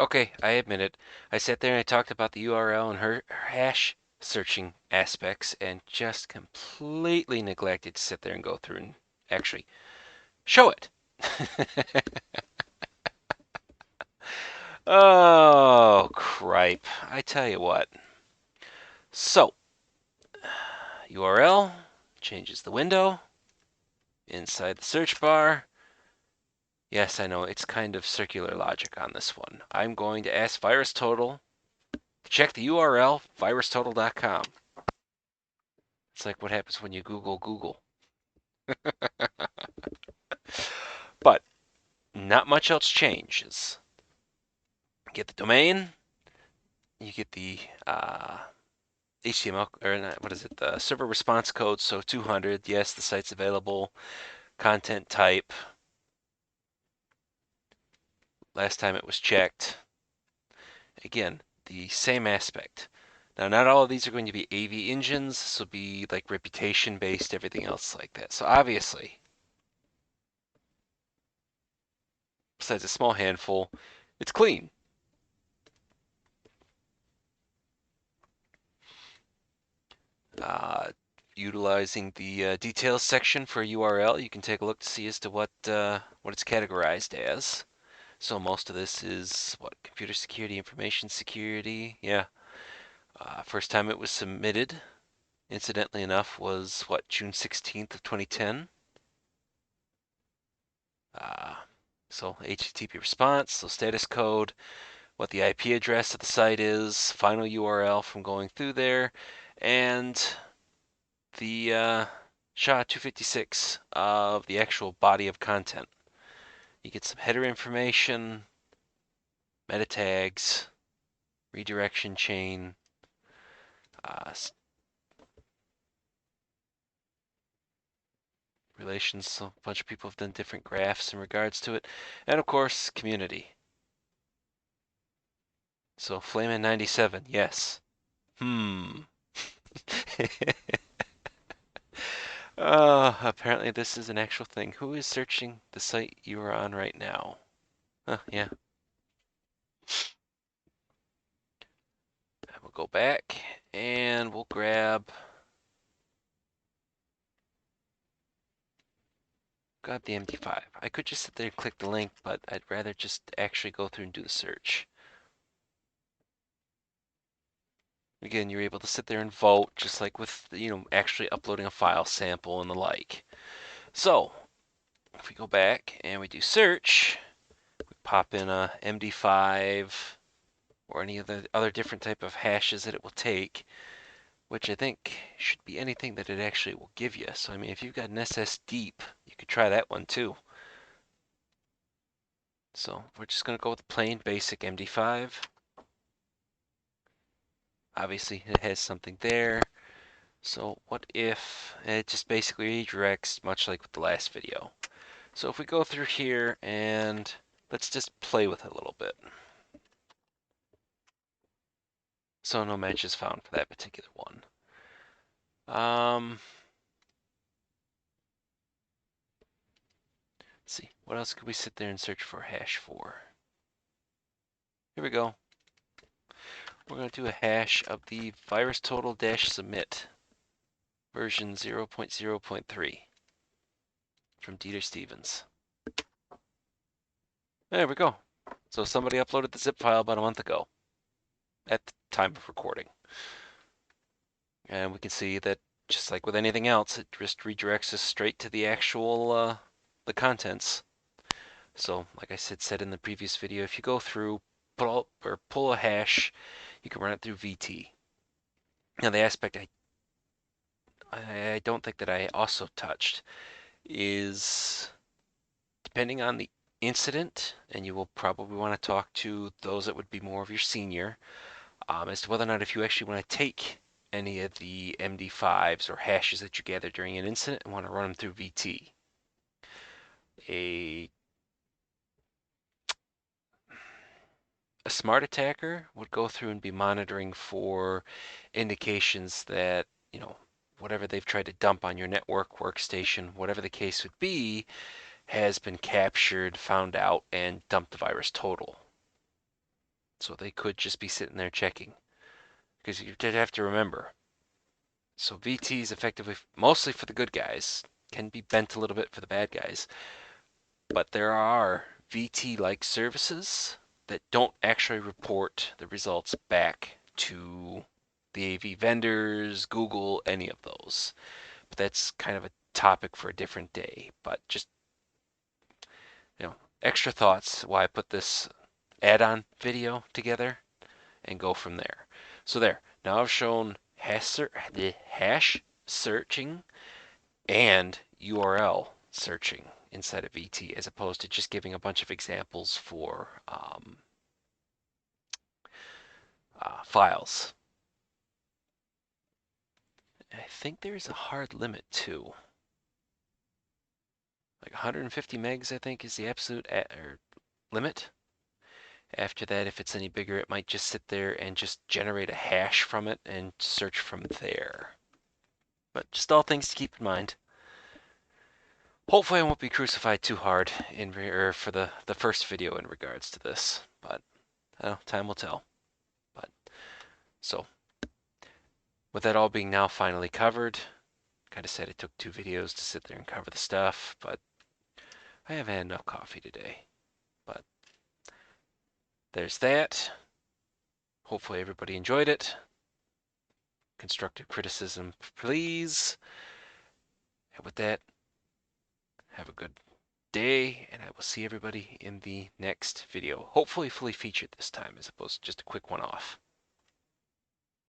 Okay, I admit it. I sat there and I talked about the URL and her hash searching aspects and just completely neglected to sit there and go through and actually show it. Oh, cripe. I tell you what. So, URL changes the window inside the search bar. Yes, I know, it's kind of circular logic on this one. I'm going to ask VirusTotal to check the URL, virustotal.com. It's like what happens when you Google Google. But not much else changes. You get the domain, you get the HTML, or not, what is it, the server response code, so 200, yes, the site's available, content type, last time it was checked. Again, the same aspect. Now, not all of these are going to be AV engines. This will be like reputation based, everything else like that. So obviously, besides a small handful, it's clean. Utilizing the details section for URL, you can take a look to see as to what it's categorized as. So most of this is what, computer security, information security. Yeah. First time it was submitted, incidentally enough, was what, June 16th of 2010. Uh, so HTTP response, so status code, what the IP address of the site is, final URL from going through there, and the SHA-256 of the actual body of content. You get some header information, meta tags, redirection chain, uh, relations. So a bunch of people have done different graphs in regards to it, and of course, community. So Flamin' 97, yes. Apparently this is an actual thing. Who is searching the site you are on right now? Yeah. We'll go back and we'll grab the MD5. I could just sit there and click the link, but I'd rather just actually go through and do the search. Again, you're able to sit there and vote, just like with, actually uploading a file sample and the like. So, if we go back and we do search, we pop in a MD5 or any of the other different type of hashes that it will take, which I think should be anything that it actually will give you. So, I mean, if you've got an SS Deep, you could try that one too. So, we're just going to go with the plain basic MD5. Obviously, it has something there. So, what if it just basically redirects, much like with the last video. So, if we go through here and let's just play with it a little bit. So, no matches found for that particular one. Let's see, what else could we sit there and search for a hash for? Here we go. We're going to do a hash of the VirusTotal-submit version 0.0.3 from Dieter Stevens. There we go. So somebody uploaded the zip file about a month ago at the time of recording. And we can see that just like with anything else, it just redirects us straight to the actual the contents. So like I said in the previous video, if you go through, pull a hash, you can run it through VT. Now the aspect I don't think that I also touched is depending on the incident, and you will probably want to talk to those that would be more of your senior, as to whether or not if you actually want to take any of the MD5s or hashes that you gather during an incident and want to run them through VT. A smart attacker would go through and be monitoring for indications that, whatever they've tried to dump on your network, workstation, whatever the case would be, has been captured, found out, and dumped the VirusTotal. So they could just be sitting there checking. Because you did have to remember. So VTs effectively, mostly for the good guys, can be bent a little bit for the bad guys. But there are VT-like services that don't actually report the results back to the AV vendors, Google, any of those. But that's kind of a topic for a different day. But just, extra thoughts why I put this add-on video together and go from there. So there, now I've shown the hash searching and URL searching inside of VT as opposed to just giving a bunch of examples for files. I think there's a hard limit too. Like 150 megs, I think, is the absolute limit. After that, if it's any bigger, it might just sit there and just generate a hash from it and search from there. But just all things to keep in mind. Hopefully I won't be crucified too hard for the first video in regards to this, but time will tell. But so with that all being now finally covered, kind of said it took 2 videos to sit there and cover the stuff, but I haven't had enough coffee today. But there's that. Hopefully everybody enjoyed it. Constructive criticism, please. And with that, have a good day, and I will see everybody in the next video. Hopefully fully featured this time as opposed to just a quick one-off.